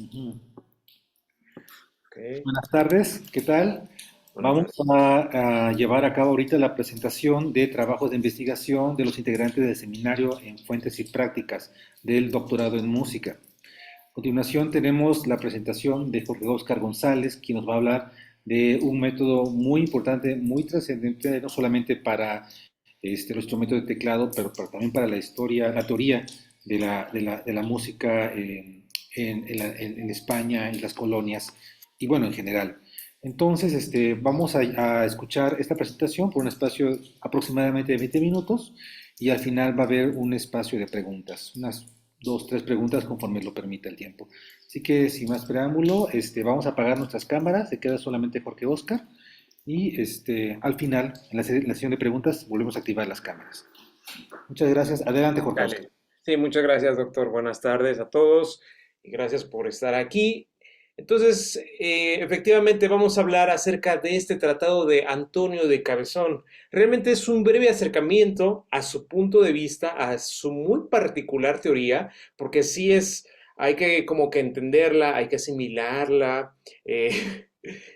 Ujú. Ok, Buenas tardes, ¿qué tal? buenas Vamos tardes. a llevar a cabo ahorita la presentación de trabajos de investigación de los integrantes del seminario en Fuentes y Prácticas del doctorado en música. A continuación tenemos la presentación de Jorge Óscar González, quien nos va a hablar de un método muy importante, muy trascendente, no solamente para los instrumentos de teclado, pero también para la historia, la teoría de la música en España, en las colonias y bueno, en general. Entonces, vamos a escuchar esta presentación por un espacio aproximadamente de 20 minutos y al final va a haber un espacio de preguntas, unas dos, tres preguntas conforme lo permita el tiempo. Así que sin más preámbulo, vamos a apagar nuestras cámaras, se queda solamente Jorge Oscar y al final, en la sesión de preguntas, volvemos a activar las cámaras. Muchas gracias. Adelante, Jorge Oscar. Dale. Sí, muchas gracias, doctor. Buenas tardes a todos y gracias por estar aquí. Entonces, efectivamente vamos a hablar acerca de este tratado de Antonio de Cabezón. Realmente es un breve acercamiento a su punto de vista, a su muy particular teoría, porque sí es, hay que como que entenderla, hay que asimilarla.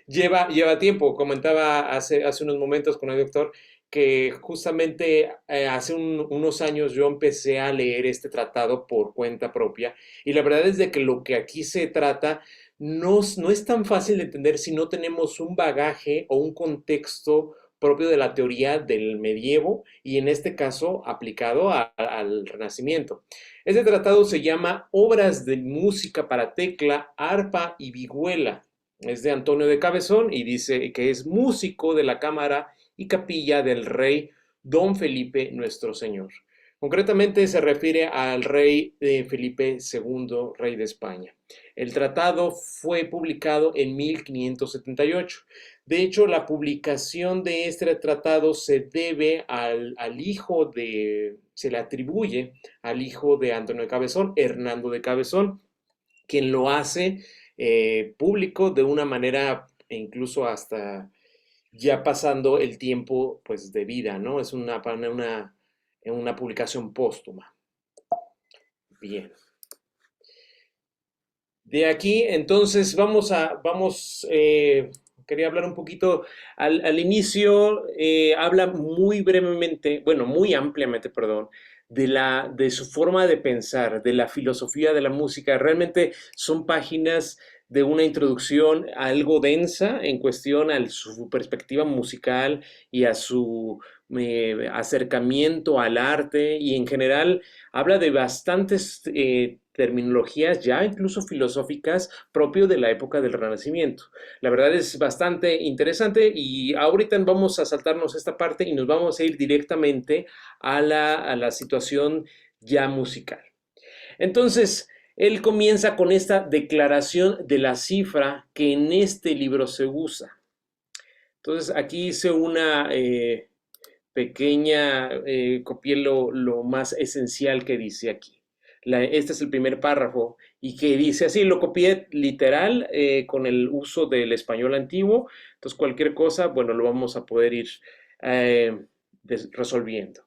Lleva tiempo. Comentaba hace unos momentos con el doctor que justamente hace unos años yo empecé a leer este tratado por cuenta propia y la verdad es de que lo que aquí se trata no es tan fácil de entender si no tenemos un bagaje o un contexto propio de la teoría del medievo y en este caso aplicado al Renacimiento. Este tratado se llama Obras de música para tecla, arpa y vihuela. Es de Antonio de Cabezón y dice que es músico de la cámara y capilla del rey Don Felipe nuestro Señor. Concretamente se refiere al rey Felipe II, rey de España. El tratado fue publicado en 1578. De hecho, la publicación de este tratado se debe al hijo de, se le atribuye al hijo de Antonio de Cabezón, Hernando de Cabezón, quien lo hace público de una manera incluso hasta ya pasando el tiempo pues de vida, ¿no? Es una publicación póstuma. Bien. De aquí, entonces, quería hablar un poquito al inicio, habla muy brevemente, bueno, muy ampliamente, perdón, de su forma de pensar, de la filosofía de la música. Realmente son páginas de una introducción algo densa en cuestión a su perspectiva musical y a su acercamiento al arte y en general habla de bastantes terminologías ya incluso filosóficas propio de la época del Renacimiento. La verdad es bastante interesante y ahorita vamos a saltarnos esta parte y nos vamos a ir directamente a la situación ya musical. Entonces, él comienza con esta declaración de la cifra que en este libro se usa. Entonces, aquí hice una pequeña, copié lo más esencial que dice aquí. Este es el primer párrafo y que dice así, lo copié literal con el uso del español antiguo, entonces cualquier cosa, bueno, lo vamos a poder ir eh, resolviendo.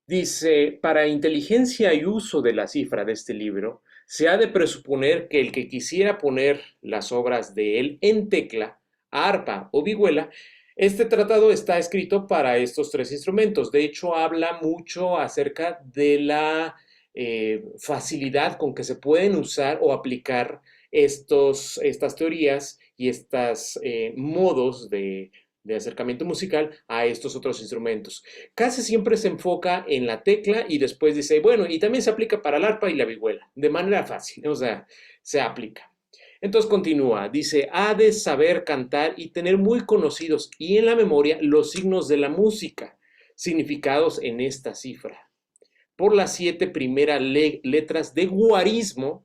Dice, para inteligencia y uso de la cifra de este libro, se ha de presuponer que el que quisiera poner las obras de él en tecla, arpa o vihuela, este tratado está escrito para estos tres instrumentos. De hecho, habla mucho acerca de la facilidad con que se pueden usar o aplicar estas teorías y estos modos de acercamiento musical a estos otros instrumentos. Casi siempre se enfoca en la tecla y después dice, bueno, y también se aplica para el arpa y la vihuela, de manera fácil, o sea, se aplica. Entonces continúa, dice, ha de saber cantar y tener muy conocidos y en la memoria los signos de la música, significados en esta cifra. Por las 7 primeras letras de guarismo.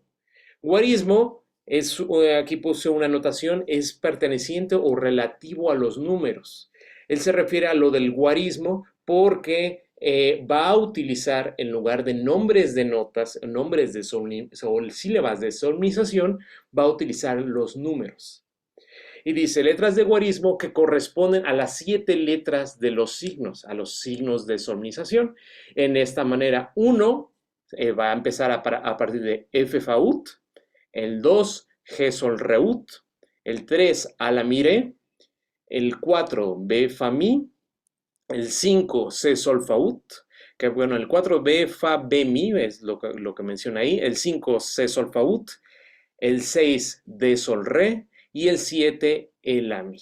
Guarismo es, aquí puse una anotación, es perteneciente o relativo a los números. Él se refiere a lo del guarismo porque va a utilizar en lugar de nombres de notas, nombres de sílabas de solmización, va a utilizar los números. Y dice letras de guarismo que corresponden a las 7 letras de los signos, a los signos de solmización. En esta manera, uno va a empezar a partir de F faut, el 2, G sol re ut, el 3, a la mi re, el 4, be fa mi, el 5, C sol fa ut, que bueno, el 4, be fa be mi, es lo que menciona ahí, el 5, C sol fa ut, el 6, de sol re, y el 7, el la mi.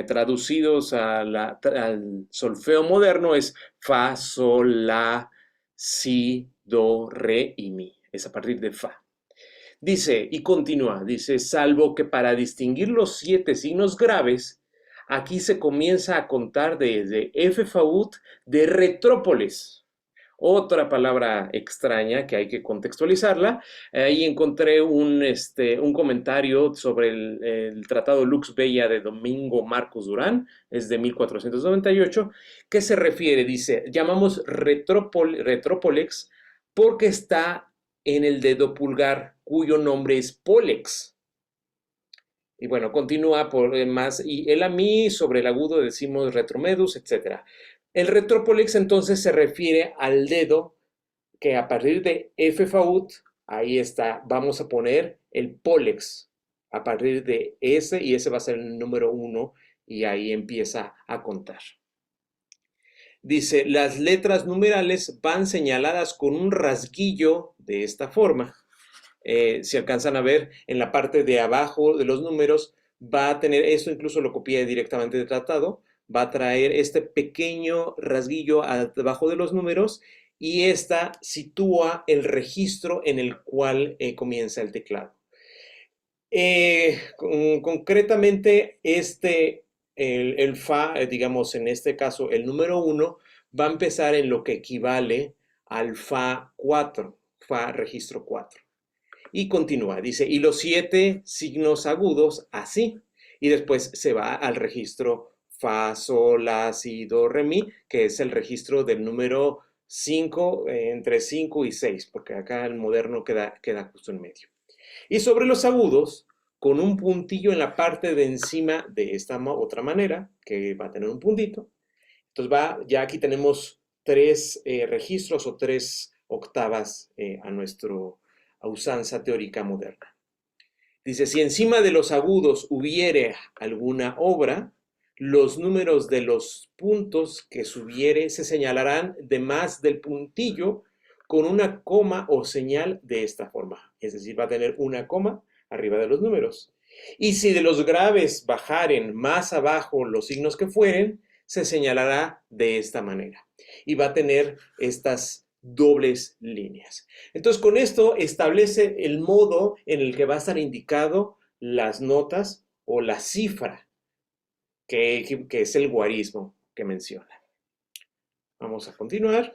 Traducidos al solfeo moderno es fa, sol, la, si, do, re y mi. Es a partir de fa. Dice, y continúa, dice, salvo que para distinguir los 7 signos graves, aquí se comienza a contar desde F faut de retrópoles. Otra palabra extraña que hay que contextualizarla. Ahí encontré un comentario sobre el Tratado Lux Bella de Domingo Marcos Durán, es de 1498, que se refiere, dice, llamamos retrópolex porque está en el dedo pulgar, cuyo nombre es pólex. Y bueno, continúa por más, y el a mí sobre el agudo decimos retromedus, etc. El retrópolex entonces se refiere al dedo que a partir de F faut, ahí está, vamos a poner el pólex a partir de ese, y ese va a ser el número 1, y ahí empieza a contar. Dice, las letras numerales van señaladas con un rasguillo de esta forma. Si alcanzan a ver en la parte de abajo de los números, va a tener, esto incluso lo copié directamente del tratado, va a traer este pequeño rasguillo abajo de los números y esta sitúa el registro en el cual comienza el teclado. Concretamente, el fa, digamos en este caso el número 1, va a empezar en lo que equivale al fa 4, fa registro 4. Y continúa, dice, y los 7 signos agudos así. Y después se va al registro fa, sol, la, si, do, re, mi, que es el registro del número 5, entre 5 y 6, porque acá el moderno queda justo en medio. Y sobre los agudos, con un puntillo en la parte de encima de esta otra manera, que va a tener un puntito. Entonces ya aquí tenemos 3 registros o 3 octavas a nuestro usanza teórica moderna. Dice, si encima de los agudos hubiere alguna obra, los números de los puntos que subiere se señalarán de más del puntillo con una coma o señal de esta forma. Es decir, va a tener una coma arriba de los números. Y si de los graves bajaren más abajo los signos que fueren, se señalará de esta manera. Y va a tener estas dobles líneas. Entonces, con esto establece el modo en el que va a estar indicado las notas o la cifra, que es el guarismo que menciona. Vamos a continuar.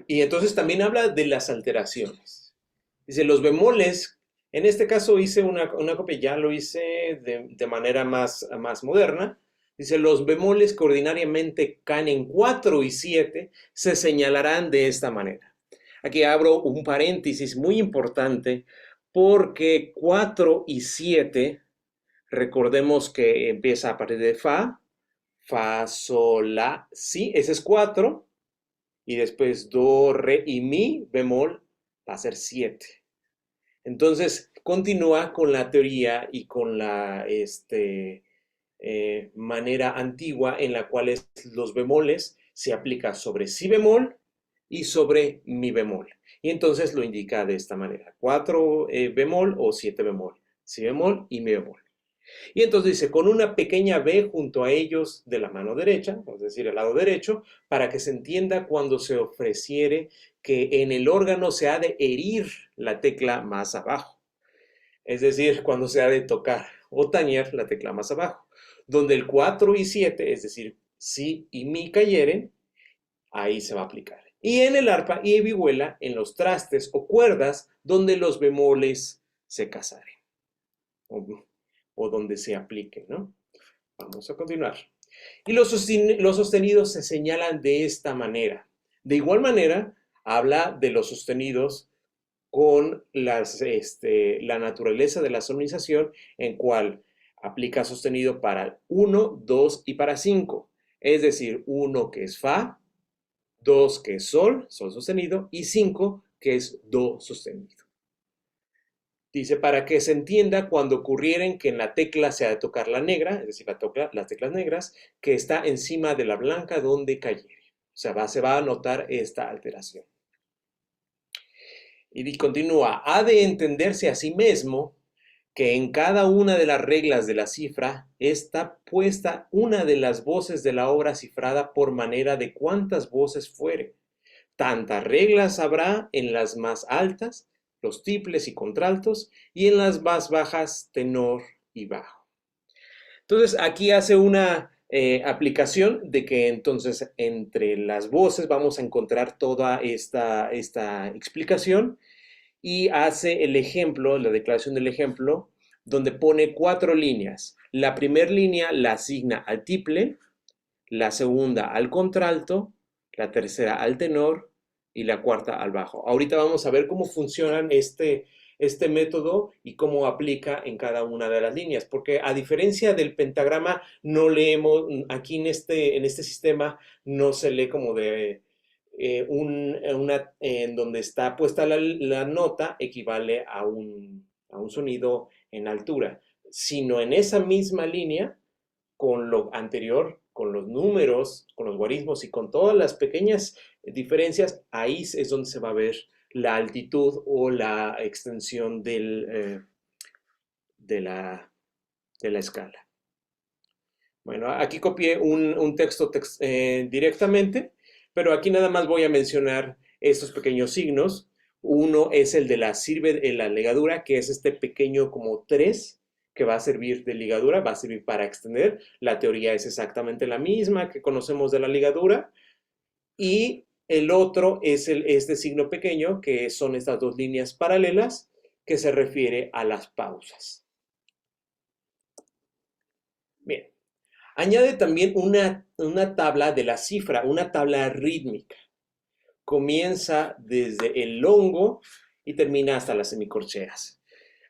Y entonces también habla de las alteraciones. Dice, los bemoles, en este caso hice una copia, ya lo hice de manera más moderna. Dice, los bemoles que ordinariamente caen en 4 y 7 se señalarán de esta manera. Aquí abro un paréntesis muy importante porque 4 y 7, recordemos que empieza a partir de fa, fa, sol, la, si, ese es 4, y después do, re y mi bemol va a ser 7. Entonces, continúa con la teoría y con la manera antigua en la cual los bemoles se aplican sobre si bemol y sobre mi bemol. Y entonces lo indica de esta manera, 4 bemol o 7 bemol, si bemol y mi bemol. Y entonces dice, con una pequeña B junto a ellos de la mano derecha, es decir, el lado derecho, para que se entienda cuando se ofreciere que en el órgano se ha de herir la tecla más abajo. Es decir, cuando se ha de tocar o tañer la tecla más abajo. Donde el 4 y 7, es decir, si y mi cayeren, ahí se va a aplicar. Y en el arpa y vihuela, en los trastes o cuerdas, donde los bemoles se casaren. O donde se apliquen, ¿no? Vamos a continuar. Y los sostenidos se señalan de esta manera. De igual manera, habla de los sostenidos con la naturaleza de la solmización, en cual aplica sostenido para 1, 2 y para 5. Es decir, 1 que es fa, 2 que es sol, sol sostenido, y 5 que es do sostenido. Dice, para que se entienda cuando ocurrieren que en la tecla se ha de tocar la negra, es decir, las teclas negras, que está encima de la blanca donde cayere. O sea, se va a notar esta alteración. Y continúa, ha de entenderse a sí mismo que en cada una de las reglas de la cifra está puesta una de las voces de la obra cifrada por manera de cuantas voces fuere. Tantas reglas habrá en las más altas, los triples y contraltos, y en las más bajas, tenor y bajo. Entonces, aquí hace una aplicación de que entonces entre las voces vamos a encontrar toda esta explicación y hace el ejemplo, la declaración del ejemplo, donde pone 4 líneas. La primera línea la asigna al tiple, la segunda al contralto, la tercera al tenor y la cuarta al bajo. Ahorita vamos a ver cómo funcionan este método y cómo aplica en cada una de las líneas, porque a diferencia del pentagrama, no leemos, aquí en este sistema no se lee como de en donde está puesta la nota equivale a un sonido en altura, sino en esa misma línea con lo anterior, con los números, con los guarismos y con todas las pequeñas diferencias, ahí es donde se va a ver la altitud o la extensión de, la, de la escala. Bueno, aquí copié un texto directamente, pero aquí nada más voy a mencionar estos pequeños signos. Uno es el de la ligadura, que es este pequeño como 3, que va a servir de ligadura, va a servir para extender. La teoría es exactamente la misma que conocemos de la ligadura. Y el otro es este signo pequeño, que son estas dos líneas paralelas, que se refiere a las pausas. Bien. Añade también una tabla de la cifra, una tabla rítmica. Comienza desde el longo y termina hasta las semicorcheas.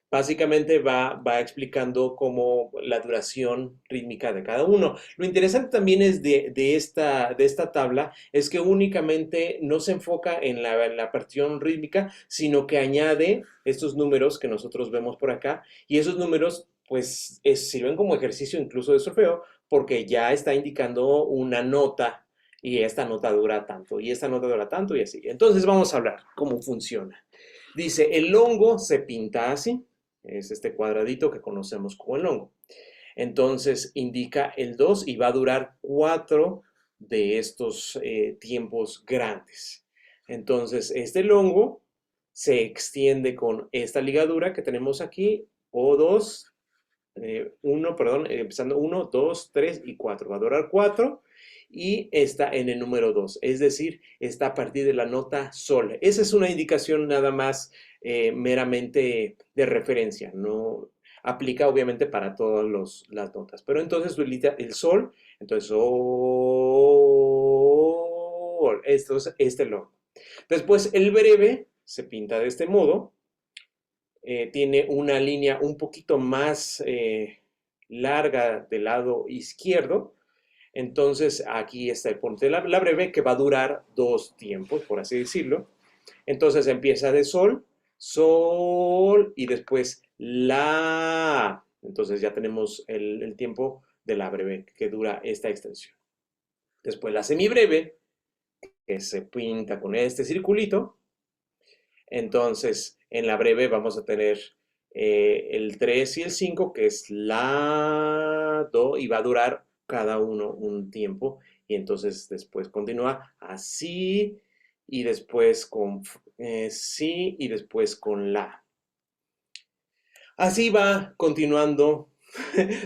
Básicamente va explicando cómo la duración rítmica de cada uno. Lo interesante también es de esta tabla es que únicamente no se enfoca en la partición rítmica, sino que añade estos números que nosotros vemos por acá, y esos números pues sirven como ejercicio incluso de solfeo, porque ya está indicando una nota y esta nota dura tanto y esta nota dura tanto y así. Entonces vamos a hablar cómo funciona. Dice, el longo se pinta así, es este cuadradito que conocemos como el longo. Entonces indica el 2 y va a durar 4 de estos tiempos grandes. Entonces este longo se extiende con esta ligadura que tenemos aquí, O2, empezando 1, 2, 3 y 4. Va a durar 4 y está en el número 2, es decir, está a partir de la nota sol. Esa es una indicación nada más meramente de referencia, no aplica obviamente para todas las notas, pero entonces el sol, entonces sol, esto es este longo. Después el breve se pinta de este modo, tiene una línea un poquito más larga del lado izquierdo. Entonces aquí está el ponte la breve, que va a durar 2 tiempos, por así decirlo. Entonces empieza de sol, sol y después la. Entonces ya tenemos el tiempo de la breve que dura esta extensión. Después la semibreve, que se pinta con este circulito. Entonces, en la breve vamos a tener el 3 y el 5, que es la, do, y va a durar cada uno un tiempo. Y entonces después continúa así, y después con sí, y después con la. Así va continuando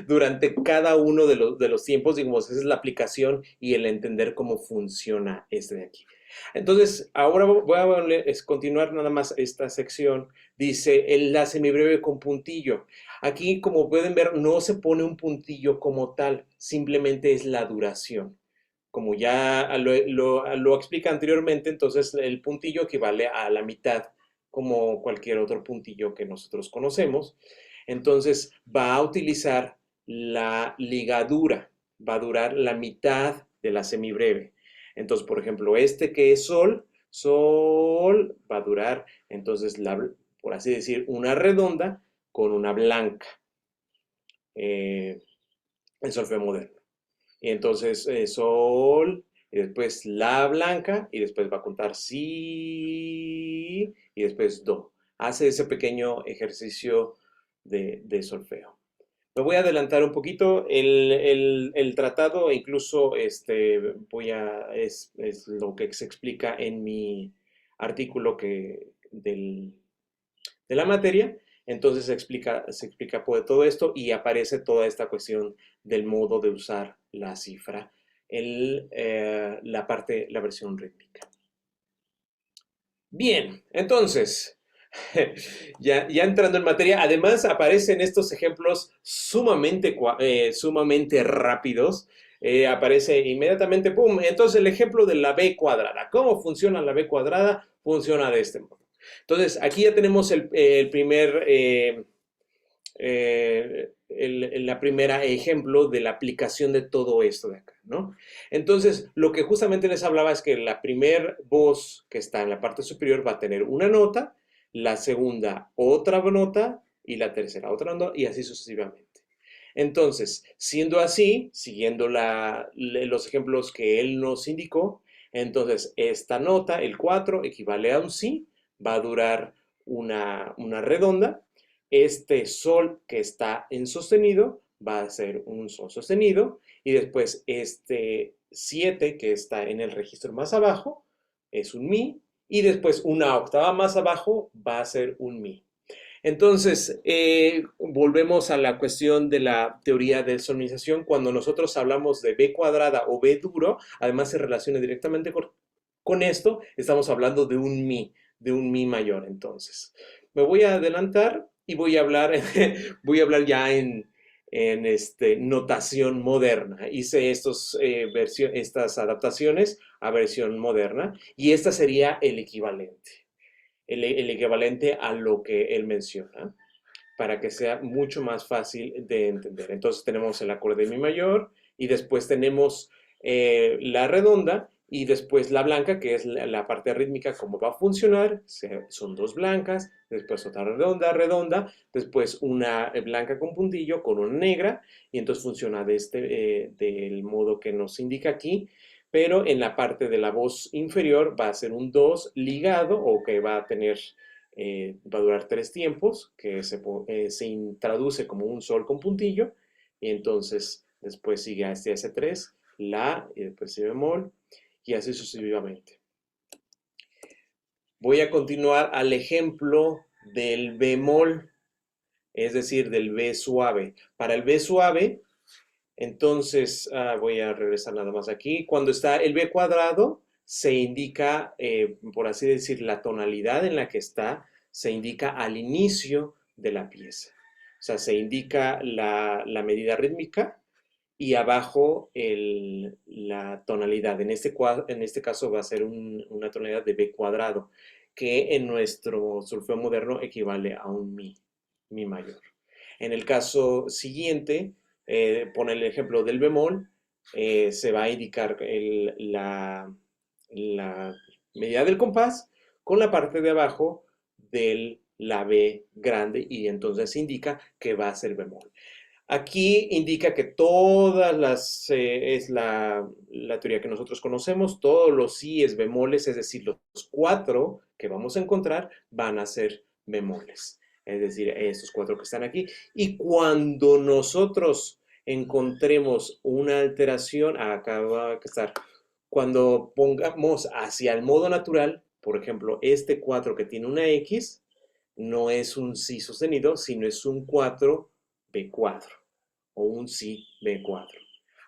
durante cada uno de los tiempos, digamos, esa es la aplicación y el entender cómo funciona este de aquí. Entonces, ahora voy a continuar nada más esta sección. Dice la semibreve con puntillo. Aquí, como pueden ver, no se pone un puntillo como tal, simplemente es la duración. Como ya lo explica anteriormente, entonces el puntillo equivale a la mitad, como cualquier otro puntillo que nosotros conocemos. Entonces va a utilizar la ligadura, va a durar la mitad de la semibreve. Entonces, por ejemplo, este que es sol, sol va a durar, entonces por así decir, una redonda con una blanca en solfeo moderno. Y entonces sol, y después la blanca, y después va a contar si, y después do. Hace ese pequeño ejercicio de solfeo. Me voy a adelantar un poquito. El tratado, incluso es lo que se explica en mi artículo de la materia. Entonces se explica pues, todo esto y aparece toda esta cuestión del modo de usar la cifra en la versión rítmica. Bien, entonces, ya entrando en materia, además aparecen estos ejemplos sumamente rápidos. Aparece inmediatamente, ¡pum! Entonces el ejemplo de la B cuadrada. ¿Cómo funciona la B cuadrada? Funciona de este modo. Entonces, aquí ya tenemos la primera ejemplo de la aplicación de todo esto de acá, ¿no? Entonces, lo que justamente les hablaba es que la primer voz que está en la parte superior va a tener una nota, la segunda otra nota y la tercera otra nota y así sucesivamente. Entonces, siendo así, siguiendo los ejemplos que él nos indicó, entonces esta nota, el 4, equivale a un si, va a durar una redonda. Este sol que está en sostenido va a ser un sol sostenido. Y después este 7 que está en el registro más abajo es un mi. Y después una octava más abajo va a ser un mi. Entonces, volvemos a la cuestión de la teoría de solmización. Cuando nosotros hablamos de B cuadrada o B duro, además se relaciona directamente con esto, estamos hablando de un mi mayor. Entonces, me voy a adelantar y voy a hablar, ya en notación moderna. Hice estas adaptaciones a versión moderna y esta sería el equivalente a lo que él menciona, para que sea mucho más fácil de entender. Entonces tenemos el acorde de mi mayor y después tenemos la redonda y después la blanca, que es la parte rítmica, cómo va a funcionar. Son dos blancas, después otra redonda, después una blanca con puntillo, con una negra, y entonces funciona del modo que nos indica aquí, pero en la parte de la voz inferior va a ser un 2 ligado o que va a durar 3 tiempos, que se traduce como un sol con puntillo, y entonces después sigue a este S3, la, y después si bemol, y así sucesivamente. Voy a continuar al ejemplo del bemol, es decir, del B suave. Para el B suave, entonces, voy a regresar nada más aquí. Cuando está el B cuadrado, se indica, por así decir, la tonalidad en la que está, se indica al inicio de la pieza. O sea, se indica la medida rítmica y abajo la tonalidad. En este caso va a ser una tonalidad de B cuadrado, que en nuestro solfeo moderno equivale a un mi mayor. En el caso siguiente, pone el ejemplo del bemol, se va a indicar la medida del compás con la parte de abajo de la B grande y entonces indica que va a ser bemol. Aquí indica que es la teoría que nosotros conocemos, todos los síes bemoles, es decir, los 4 que vamos a encontrar van a ser bemoles, es decir, estos 4 que están aquí. Y cuando nosotros encontremos una alteración, acá va a estar, cuando pongamos hacia el modo natural, por ejemplo, este 4 que tiene una X, no es un si sostenido, sino es un 4 B4 o un si B4.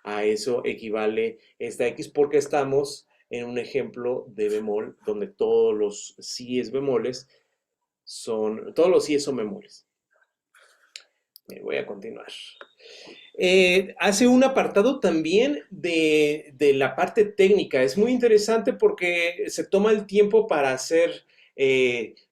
A eso equivale esta X porque estamos en un ejemplo de bemol donde todos los síes son bemoles. Voy a continuar. Hace un apartado también de la parte técnica. Es muy interesante porque se toma el tiempo para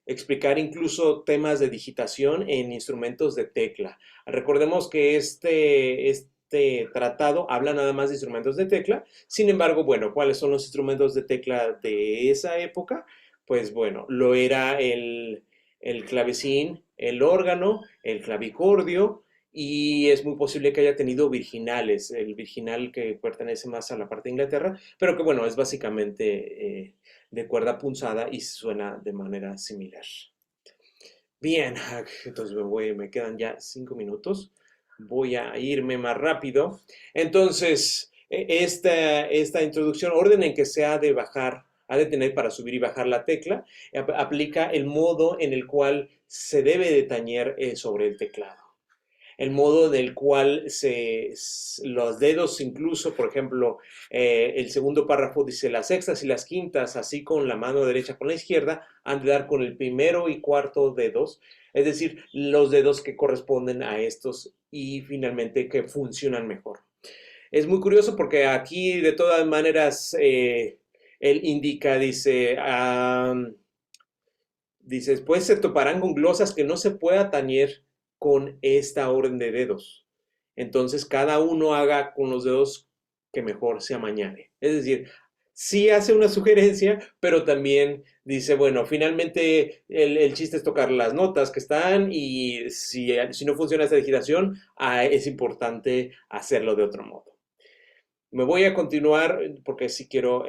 explicar incluso temas de digitación en instrumentos de tecla. Recordemos que este tratado habla nada más de instrumentos de tecla. Sin embargo, bueno, ¿cuáles son los instrumentos de tecla de esa época? Pues bueno, lo era el clavecín, el órgano, el clavicordio, y es muy posible que haya tenido virginales, el virginal que pertenece más a la parte de Inglaterra, pero que bueno, es básicamente de cuerda punzada y suena de manera similar. Bien, entonces me quedan ya 5 minutos. Voy a irme más rápido. Entonces, esta introducción, orden en que se ha de bajar, ha de tener para subir y bajar la tecla, aplica el modo en el cual se debe de tañer sobre el teclado, el modo del cual los dedos incluso, por ejemplo, el segundo párrafo dice las sextas y las quintas, así con la mano derecha con la izquierda, han de dar con el primero y cuarto dedos, es decir, los dedos que corresponden a estos y finalmente que funcionan mejor. Es muy curioso porque aquí de todas maneras él indica, dice, después se toparán con glosas que no se pueda tañer con esta orden de dedos. Entonces cada uno haga con los dedos que mejor se amañare. Es decir, sí hace una sugerencia, pero también dice, bueno, finalmente el chiste es tocar las notas que están y si no funciona esta digitación, es importante hacerlo de otro modo. Me voy a continuar porque sí quiero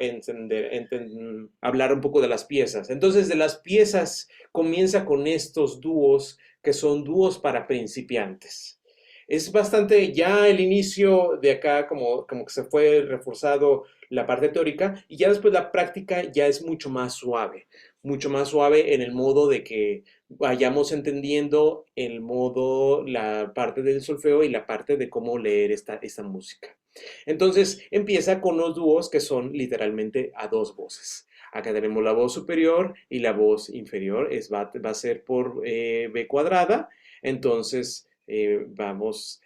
hablar un poco de las piezas. Entonces, de las piezas comienza con estos dúos que son dúos para principiantes. Es bastante ya el inicio de acá, como que se fue reforzado la parte teórica y ya después la práctica ya es mucho más suave en el modo de que vayamos entendiendo el modo, la parte del solfeo y la parte de cómo leer esta música. Entonces empieza con los dúos que son literalmente a dos voces. Acá tenemos la voz superior y la voz inferior, va a ser por B cuadrada. Entonces vamos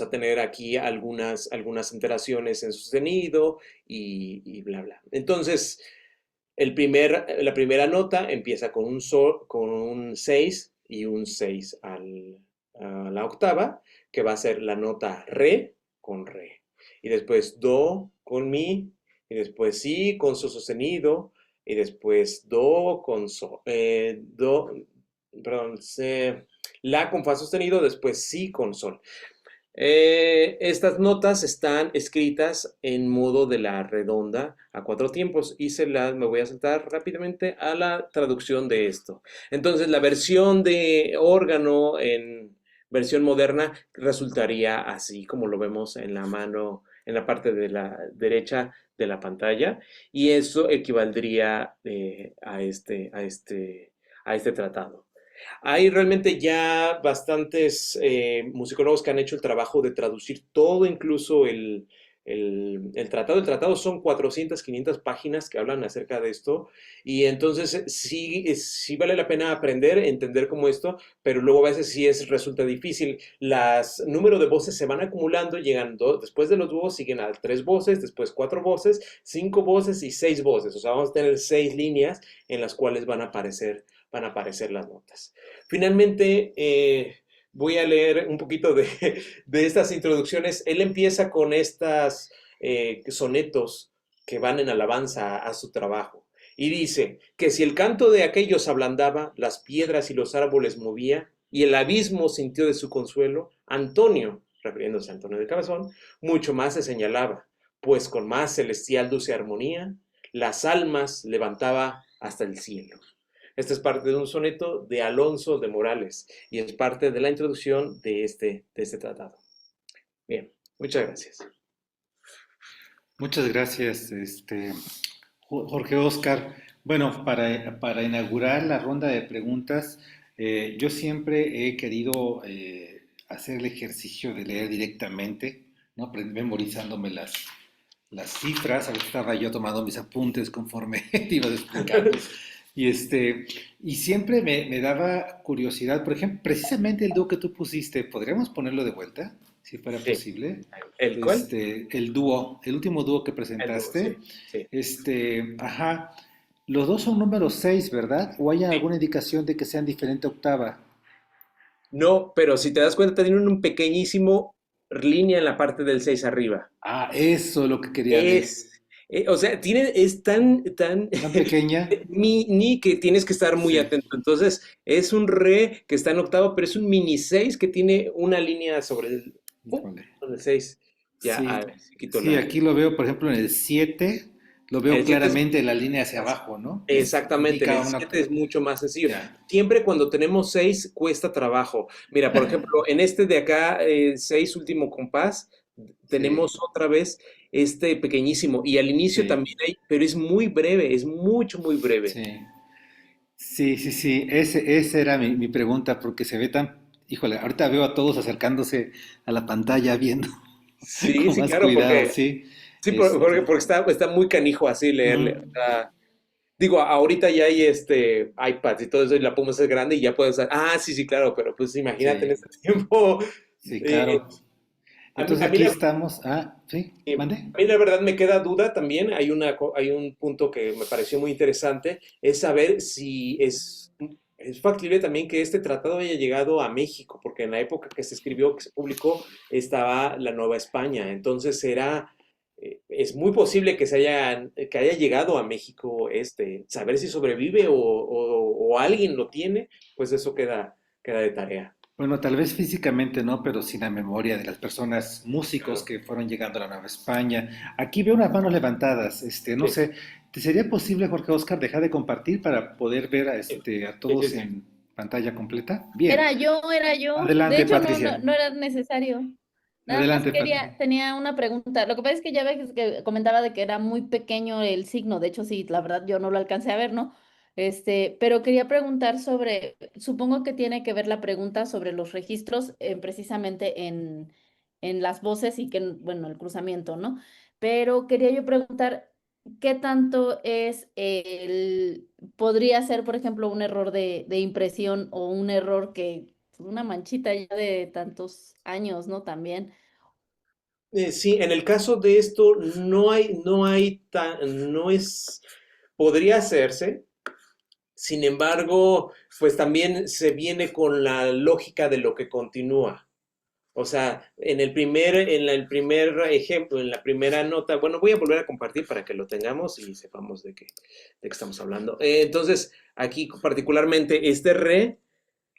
a tener aquí algunas alteraciones en sostenido y bla, bla. Entonces, la primera nota empieza con un sol, con un 6 y un 6 a la octava, que va a ser la nota re con re. Y después do con mi, y después si con sol sostenido, y después do con sol, perdón, la con fa sostenido, después si con sol. Estas notas están escritas en modo de la redonda a cuatro tiempos y me voy a saltar rápidamente a la traducción de esto. Entonces, la versión de órgano en versión moderna resultaría así como lo vemos en la mano, en la parte de la derecha de la pantalla, y eso equivaldría a este tratado. Hay realmente ya bastantes musicólogos que han hecho el trabajo de traducir todo, incluso el tratado. El tratado son 400, 500 páginas que hablan acerca de esto. Y entonces sí vale la pena aprender, entender cómo esto, pero luego a veces sí resulta difícil. Los números de voces se van acumulando, llegan después de los dúos, siguen a 3 voces, después 4 voces, 5 voces y 6 voces. O sea, vamos a tener 6 líneas en las cuales van a aparecer las notas. Finalmente, voy a leer un poquito de estas introducciones. Él empieza con estas sonetos que van en alabanza a su trabajo. Y dice que si el canto de aquellos ablandaba, las piedras y los árboles movía, y el abismo sintió de su consuelo, Antonio, refiriéndose a Antonio de Cabezón, mucho más se señalaba, pues con más celestial dulce armonía, las almas levantaba hasta el cielo. Esta es parte de un soneto de Alonso de Morales y es parte de la introducción de este tratado. Bien, muchas gracias. Muchas gracias, Jorge Oscar. Bueno, para inaugurar la ronda de preguntas, yo siempre he querido hacer el ejercicio de leer directamente, ¿no? Memorizándome las cifras. Ahora estaba yo tomando mis apuntes conforme te ibas explicando. Y, y siempre me daba curiosidad, por ejemplo, precisamente el dúo que tú pusiste, ¿podríamos ponerlo de vuelta? Si fuera Sí. posible. ¿El cuál? El dúo, el último dúo que El dúo, sí, presentaste. sí. Ajá. Los dos son números 6, ¿verdad? ¿O hay Sí. alguna indicación de que sean diferente octava? No, pero si te das cuenta, tienen un pequeñísimo línea en la parte del 6 arriba. Ah, eso es lo que quería ver. Es, O sea, es tan Tan pequeña. mini que tienes que estar muy Sí. atento. Entonces, es un re que está en octavo, pero es un mini 6 que tiene una línea Híjole. sobre el 6. Ya, a Sí, ver si quito sí, la. aquí lo veo, por ejemplo, en el 7 lo veo El 7 es claramente la línea hacia más. abajo, ¿no? Exactamente, en Indica el una 7 es octava. mucho más sencillo. Ya, Siempre cuando tenemos 6 cuesta trabajo. Mira, por ejemplo, en este de acá, 6 último compás, sí, tenemos otra vez este pequeñísimo. Y al inicio sí, también hay, pero es muy breve, es mucho, muy breve. sí. Sí, sí, sí, esa era mi pregunta, porque se ve tan, híjole, ahorita veo a todos acercándose a la pantalla viendo Sí, con sí, más claro, cuidado, porque, sí. sí, porque está muy canijo así Ujú, leerle. O sea, digo, ahorita ya hay iPads y todo eso, y la podemos hacer grande y ya puedes. Sí, sí, claro, pero pues imagínate en sí, ese tiempo. sí, eh, claro. a mí, Entonces a mí aquí la, estamos, sí, mande. a mí la verdad me queda duda también. Hay un punto que me pareció muy interesante, es saber si es factible también que este tratado haya llegado a México, porque en la época que se escribió, que se publicó, estaba la Nueva España. Entonces es muy posible que haya llegado a México saber si sobrevive o alguien lo tiene, pues eso queda de tarea. Bueno, tal vez físicamente no, pero sí la memoria de las personas, músicos Claro. que fueron llegando a la Nueva España. Aquí veo unas manos levantadas. No Sí, sé, ¿te sería posible, Jorge Oscar, dejar de compartir para poder ver sí, a sí, sí, todos sí. en pantalla completa? Bien, Era yo. De adelante, hecho, Patricia. no era necesario. Nada más Adelante, Patricia. tenía una pregunta. Lo que pasa es que ya ves que comentaba de que era muy pequeño el signo. De hecho, sí, la verdad yo no lo alcancé a ver, ¿no? Pero quería preguntar supongo que tiene que ver la pregunta sobre los registros precisamente en las voces y bueno, el cruzamiento, ¿no? Pero quería yo preguntar, ¿qué tanto podría ser, por ejemplo, un error de impresión o un error una manchita ya de tantos años, ¿no? También. Sí, en el caso de esto no es, podría hacerse. Sin embargo, pues también se viene con la lógica de lo que continúa. O sea, el primer ejemplo, en la primera nota, bueno, voy a volver a compartir para que lo tengamos y sepamos de qué estamos hablando. Entonces, aquí particularmente este re,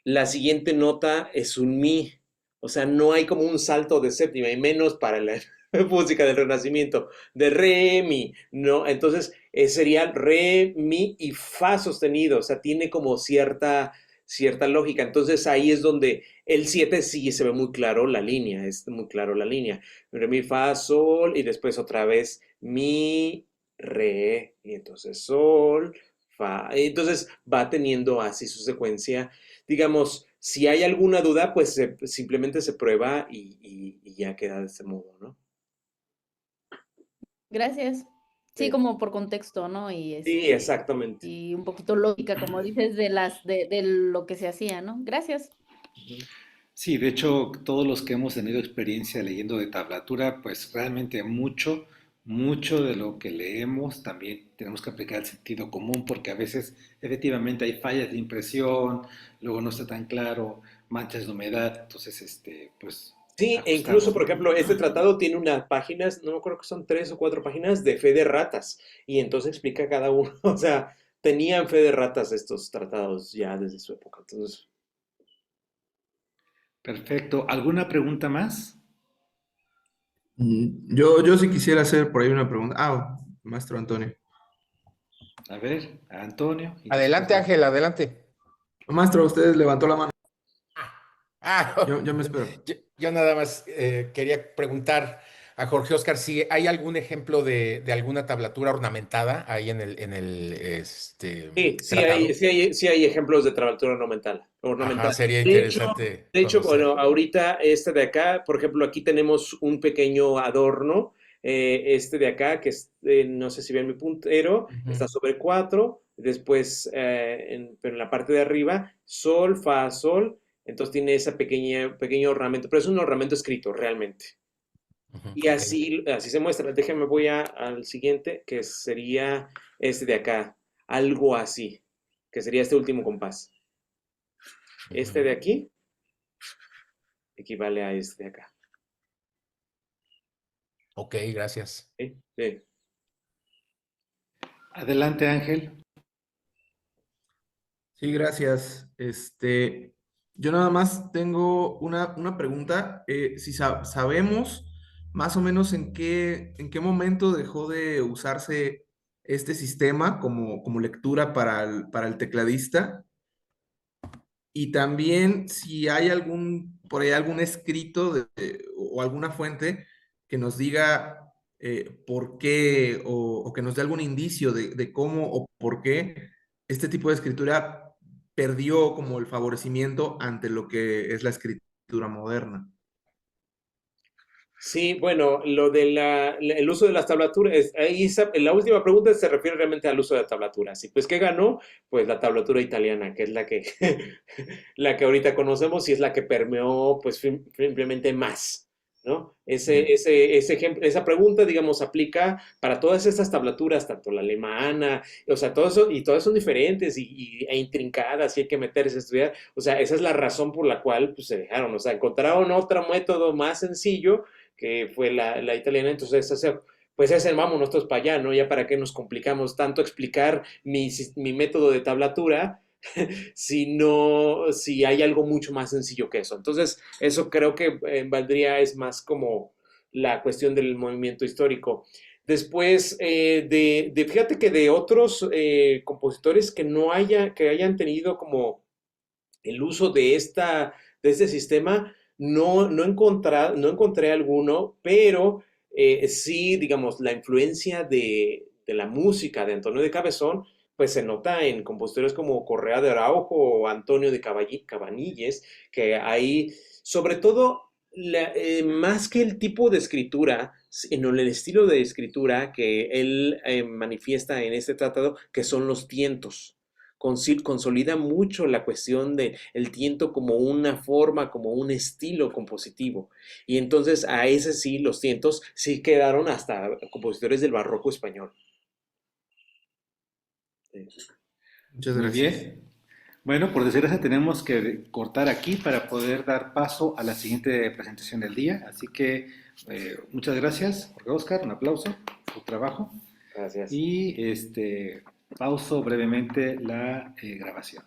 la siguiente nota es un mi. O sea, no hay como un salto de séptima, y menos para la música del Renacimiento. De re, mi. No, entonces sería re, mi y fa sostenido. O sea, tiene como cierta lógica. Entonces ahí es donde el 7 sí se ve muy claro la línea. Es muy claro la línea. Re, mi, fa, sol y después otra vez mi, re. Y entonces sol, fa. Entonces va teniendo así su secuencia. Digamos, si hay alguna duda, pues simplemente se prueba y ya queda de ese modo, ¿no? Gracias. Sí, Sí, como por contexto, ¿no? sí, exactamente. Y un poquito lógica, como dices, de lo que se hacía, ¿no? Gracias. Ujú. Sí, de hecho, todos los que hemos tenido experiencia leyendo de tablatura, pues realmente mucho de lo que leemos también tenemos que aplicar el sentido común, porque a veces efectivamente hay fallas de impresión, luego no está tan claro, manchas de humedad, entonces, pues Sí, e incluso, ajustamos, por ¿no? ejemplo, este tratado tiene unas páginas, no me acuerdo que son 3 o 4 páginas de fe de ratas, y entonces explica cada uno, o sea, tenían fe de ratas estos tratados ya desde su época. Entonces, Perfecto. ¿Alguna pregunta más? Yo sí quisiera hacer por ahí una pregunta. Maestro Antonio. A ver, a Antonio y después Adelante, yo. Ángel, adelante. Maestro, usted levantó la mano. Ah, Yo me espero. yo nada más quería preguntar a Jorge Oscar si hay algún ejemplo de alguna tablatura ornamentada ahí en el sí, sí hay, tratado. sí hay, sí hay ejemplos de tablatura ornamental, Ajá, ornamental. sería De hecho, interesante de hecho, bueno, conocer. ahorita este de acá, por ejemplo, aquí tenemos un pequeño adorno, este de acá, que es, no sé si ven mi puntero, Ujú, está sobre 4, después, pero en la parte de arriba, sol, fa, sol, entonces tiene ese pequeño ornamento, pero es un ornamento escrito realmente. ujú, Y ok. así se muestra. Déjenme voy al siguiente, que sería este de acá. Algo así, que sería este último compás. Este Ujú. de aquí equivale a este de acá. Ok, gracias. ¿Sí? Sí. Adelante, Ángel. Sí, gracias. Yo nada más tengo una pregunta. Si sabemos más o menos en qué momento dejó de usarse este sistema como lectura para el tecladista, y también si hay por ahí algún escrito o alguna fuente que nos diga por qué, o que nos dé algún indicio de cómo o por qué este tipo de escritura perdió como el favorecimiento ante lo que es la escritura moderna. Sí, bueno, lo de el uso de las tablaturas, la última pregunta se refiere realmente al uso de la tablatura. Sí, pues ¿qué ganó? Pues la tablatura italiana, que es la que, la que ahorita conocemos y es la que permeó pues simplemente más, ¿no? Esa pregunta, digamos, aplica para todas estas tablaturas, tanto la alemana, o sea, todo eso, y todas son diferentes e intrincadas y hay que meterse a estudiar. O sea, esa es la razón por la cual pues, se dejaron, o sea, encontraron otro método más sencillo que fue la italiana, entonces pues ese vamos nosotros para allá, ¿no? Ya para qué nos complicamos tanto explicar mi método de tablatura si hay algo mucho más sencillo que eso. Entonces, eso creo que valdría, es más como la cuestión del movimiento histórico. Después, fíjate que de otros compositores que hayan tenido como el uso de este sistema, no encontré alguno, pero sí, digamos, la influencia de la música de Antonio de Cabezón, pues se nota en compositores como Correa de Araujo o Antonio de Cabanilles, que ahí, sobre todo, más que el tipo de escritura, en el estilo de escritura que él manifiesta en este tratado, que son los tientos consolida mucho la cuestión de el tiento como una forma, como un estilo compositivo. Y entonces a ese sí, los tientos sí quedaron hasta compositores del barroco español. Muchas Muy gracias. bien. Bueno, por desgracia tenemos que cortar aquí para poder dar paso a la siguiente presentación del día. Así que muchas gracias, Jorge Oscar, un aplauso por tu trabajo. Gracias. Y pauso brevemente la grabación.